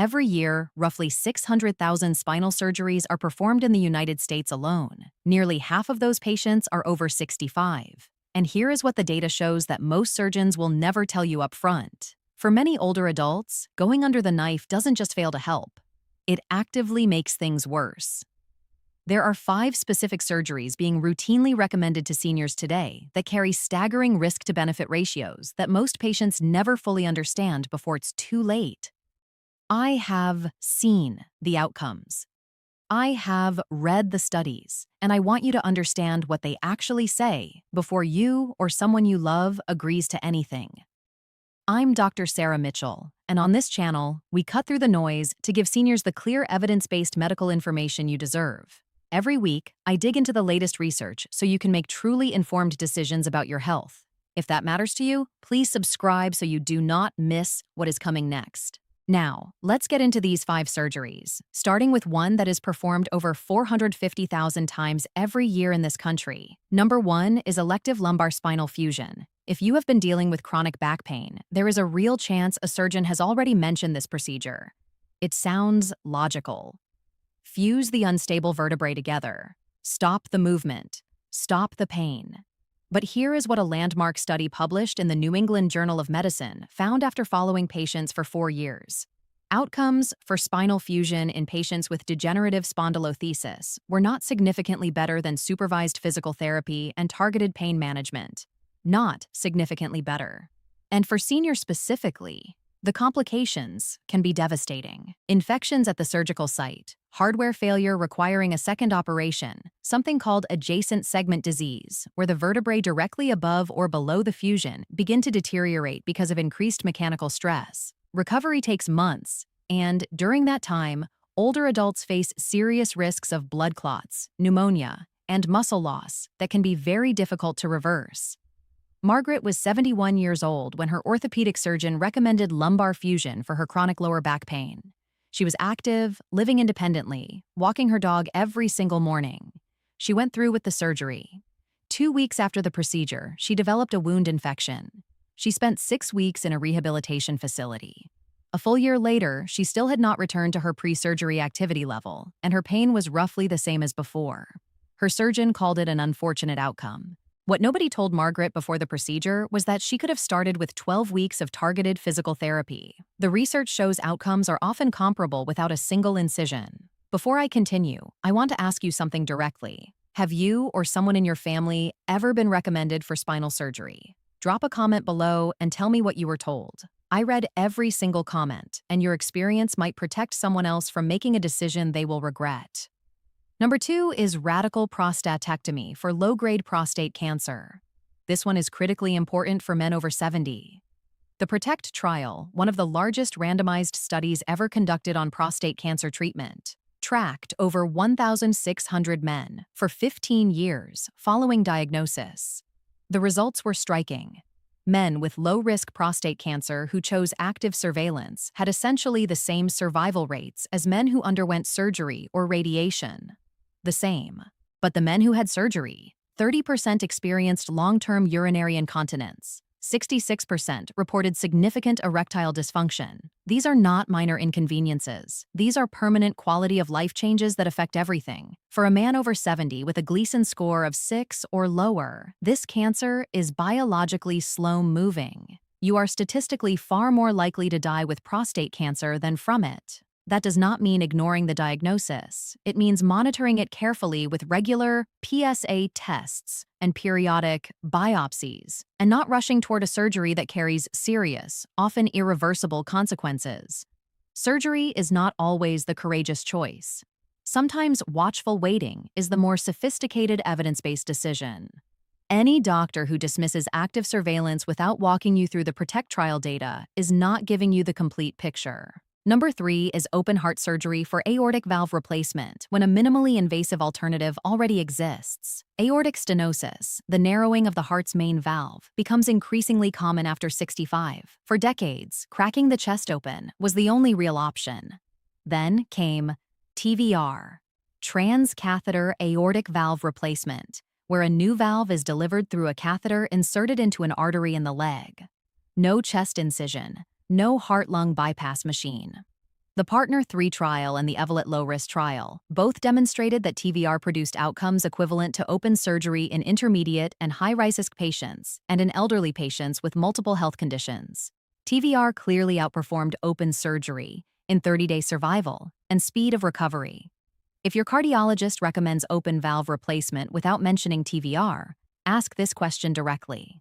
Every year, roughly 600,000 spinal surgeries are performed in the United States alone. Nearly half of those patients are over 65. And here is what the data shows that most surgeons will never tell you up front. For many older adults, going under the knife doesn't just fail to help. It actively makes things worse. There are 5 specific surgeries being routinely recommended to seniors today that carry staggering risk-to-benefit ratios that most patients never fully understand before it's too late. I have seen the outcomes. I have read the studies, and I want you to understand what they actually say before you or someone you love agrees to anything. I'm Dr. Sarah Mitchell, and on this channel, we cut through the noise to give seniors the clear evidence-based medical information you deserve. Every week, I dig into the latest research so you can make truly informed decisions about your health. If that matters to you, please subscribe so you do not miss what is coming next. Now, let's get into these 5 surgeries, starting with one that is performed over 450,000 times every year in this country. Number 1 is elective lumbar spinal fusion. If you have been dealing with chronic back pain, there is a real chance a surgeon has already mentioned this procedure. It sounds logical. Fuse the unstable vertebrae together. Stop the movement. Stop the pain. But here is what a landmark study published in the New England Journal of Medicine found after following patients for 4 years. Outcomes for spinal fusion in patients with degenerative spondylolisthesis were not significantly better than supervised physical therapy and targeted pain management. Not significantly better. And for seniors specifically, the complications can be devastating. Infections at the surgical site, hardware failure requiring a second operation, something called adjacent segment disease, where the vertebrae directly above or below the fusion begin to deteriorate because of increased mechanical stress. Recovery takes months, and during that time, older adults face serious risks of blood clots, pneumonia, and muscle loss that can be very difficult to reverse. Margaret was 71 years old when her orthopedic surgeon recommended lumbar fusion for her chronic lower back pain. She was active, living independently, walking her dog every single morning. She went through with the surgery. 2 weeks after the procedure, she developed a wound infection. She spent 6 weeks in a rehabilitation facility. A full year later, she still had not returned to her pre-surgery activity level, and her pain was roughly the same as before. Her surgeon called it an unfortunate outcome. What nobody told Margaret before the procedure was that she could have started with 12 weeks of targeted physical therapy. The research shows outcomes are often comparable without a single incision. Before I continue, I want to ask you something directly. Have you or someone in your family ever been recommended for spinal surgery? Drop a comment below and tell me what you were told. I read every single comment, and your experience might protect someone else from making a decision they will regret. Number 2 is radical prostatectomy for low-grade prostate cancer. This one is critically important for men over 70. The PROTECT trial, one of the largest randomized studies ever conducted on prostate cancer treatment, tracked over 1,600 men for 15 years following diagnosis. The results were striking. Men with low-risk prostate cancer who chose active surveillance had essentially the same survival rates as men who underwent surgery or radiation. The same. But the men who had surgery, 30% experienced long-term urinary incontinence. 66% reported significant erectile dysfunction. These are not minor inconveniences. These are permanent quality of life changes that affect everything. For a man over 70 with a Gleason score of 6 or lower, this cancer is biologically slow-moving. You are statistically far more likely to die with prostate cancer than from it. That does not mean ignoring the diagnosis. It means monitoring it carefully with regular PSA tests and periodic biopsies, and not rushing toward a surgery that carries serious, often irreversible consequences. Surgery is not always the courageous choice. Sometimes watchful waiting is the more sophisticated evidence-based decision. Any doctor who dismisses active surveillance without walking you through the PROTECT trial data is not giving you the complete picture. Number 3 is open heart surgery for aortic valve replacement when a minimally invasive alternative already exists. Aortic stenosis, the narrowing of the heart's main valve, becomes increasingly common after 65. For decades, cracking the chest open was the only real option. Then came TVR, transcatheter aortic valve replacement, where a new valve is delivered through a catheter inserted into an artery in the leg. No chest incision. No heart-lung bypass machine. The Partner 3 trial and the Evolute low-risk trial both demonstrated that TVR produced outcomes equivalent to open surgery in intermediate and high-risk patients and in elderly patients with multiple health conditions. TVR clearly outperformed open surgery in 30-day survival and speed of recovery. If your cardiologist recommends open valve replacement without mentioning TVR, ask this question directly.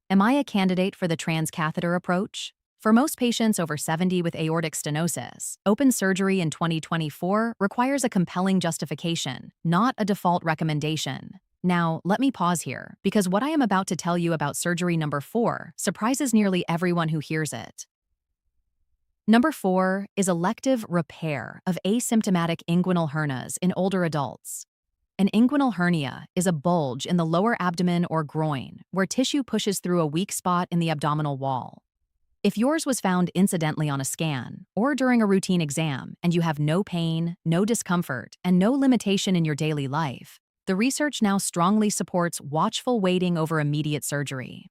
Am I a candidate for the transcatheter approach? For most patients over 70 with aortic stenosis, open surgery in 2024 requires a compelling justification, not a default recommendation. Now, let me pause here, because what I am about to tell you about surgery number 4 surprises nearly everyone who hears it. Number 4 is elective repair of asymptomatic inguinal hernias in older adults. An inguinal hernia is a bulge in the lower abdomen or groin where tissue pushes through a weak spot in the abdominal wall. If yours was found incidentally on a scan or during a routine exam and you have no pain, no discomfort, and no limitation in your daily life, the research now strongly supports watchful waiting over immediate surgery.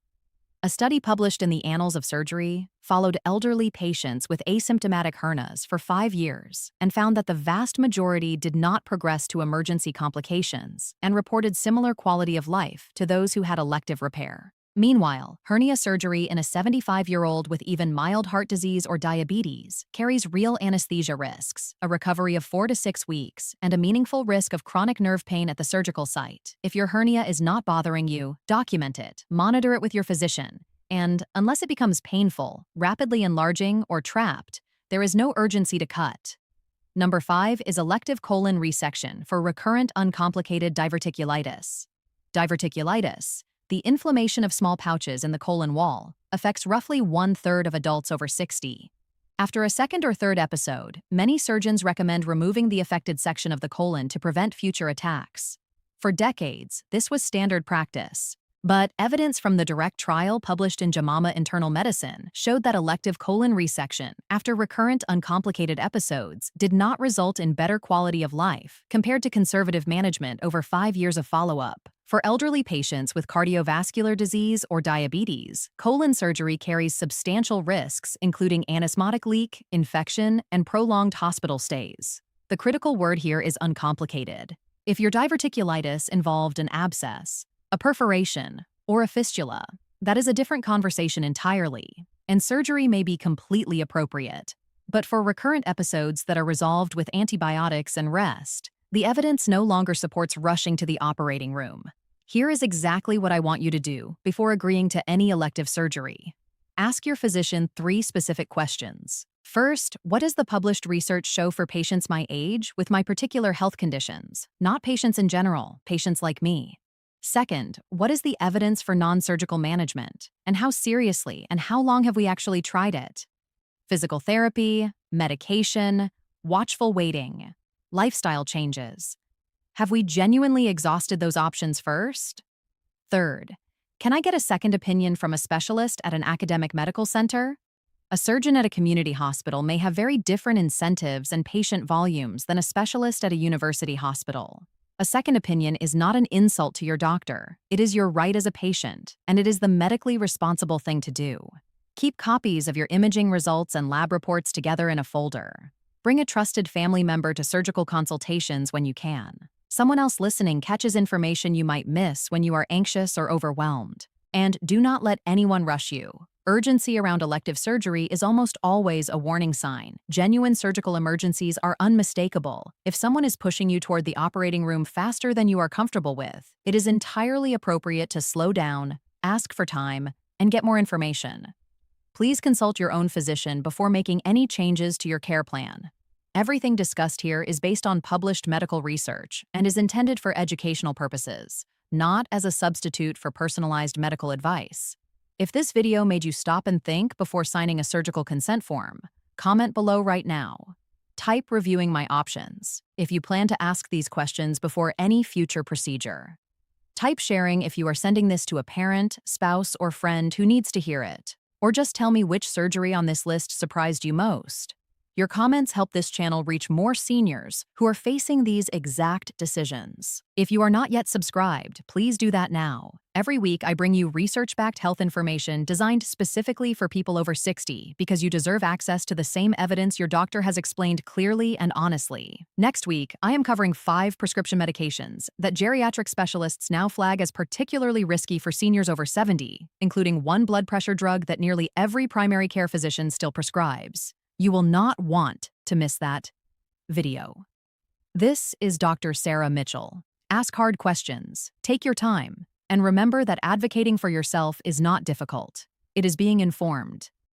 A study published in the Annals of Surgery followed elderly patients with asymptomatic hernias for 5 years and found that the vast majority did not progress to emergency complications and reported similar quality of life to those who had elective repair. Meanwhile, hernia surgery in a 75-year-old with even mild heart disease or diabetes carries real anesthesia risks, a recovery of 4 to 6 weeks, and a meaningful risk of chronic nerve pain at the surgical site. If your hernia is not bothering you, document it, monitor it with your physician, and, unless it becomes painful, rapidly enlarging, or trapped, there is no urgency to cut. Number 5 is elective colon resection for recurrent uncomplicated diverticulitis. Diverticulitis, the inflammation of small pouches in the colon wall, affects roughly 1/3 of adults over 60. After a second or third episode, many surgeons recommend removing the affected section of the colon to prevent future attacks. For decades, this was standard practice. But evidence from the direct trial published in JAMA Internal Medicine showed that elective colon resection after recurrent uncomplicated episodes did not result in better quality of life compared to conservative management over 5 years of follow-up. For elderly patients with cardiovascular disease or diabetes, colon surgery carries substantial risks, including anesthetic leak, infection, and prolonged hospital stays. The critical word here is uncomplicated. If your diverticulitis involved an abscess, a perforation, or a fistula, that is a different conversation entirely, and surgery may be completely appropriate. But for recurrent episodes that are resolved with antibiotics and rest, the evidence no longer supports rushing to the operating room. Here is exactly what I want you to do before agreeing to any elective surgery. Ask your physician 3 specific questions. First, what does the published research show for patients my age with my particular health conditions? Not patients in general, patients like me. Second, what is the evidence for non-surgical management? And how seriously and how long have we actually tried it? Physical therapy, medication, watchful waiting, lifestyle changes. Have we genuinely exhausted those options first? Third, can I get a second opinion from a specialist at an academic medical center? A surgeon at a community hospital may have very different incentives and patient volumes than a specialist at a university hospital. A second opinion is not an insult to your doctor. It is your right as a patient, and it is the medically responsible thing to do. Keep copies of your imaging results and lab reports together in a folder. Bring a trusted family member to surgical consultations when you can. Someone else listening catches information you might miss when you are anxious or overwhelmed. And do not let anyone rush you. Urgency around elective surgery is almost always a warning sign. Genuine surgical emergencies are unmistakable. If someone is pushing you toward the operating room faster than you are comfortable with, it is entirely appropriate to slow down, ask for time, and get more information. Please consult your own physician before making any changes to your care plan. Everything discussed here is based on published medical research and is intended for educational purposes, not as a substitute for personalized medical advice. If this video made you stop and think before signing a surgical consent form, comment below right now. Type reviewing my options if you plan to ask these questions before any future procedure. Type sharing if you are sending this to a parent, spouse, or friend who needs to hear it. Or just tell me which surgery on this list surprised you most. Your comments help this channel reach more seniors who are facing these exact decisions. If you are not yet subscribed, please do that now. Every week, I bring you research-backed health information designed specifically for people over 60 because you deserve access to the same evidence your doctor has explained clearly and honestly. Next week, I am covering 5 prescription medications that geriatric specialists now flag as particularly risky for seniors over 70, including one blood pressure drug that nearly every primary care physician still prescribes. You will not want to miss that video. This is Dr. Sarah Mitchell. Ask hard questions, take your time, and remember that advocating for yourself is not difficult. It is being informed.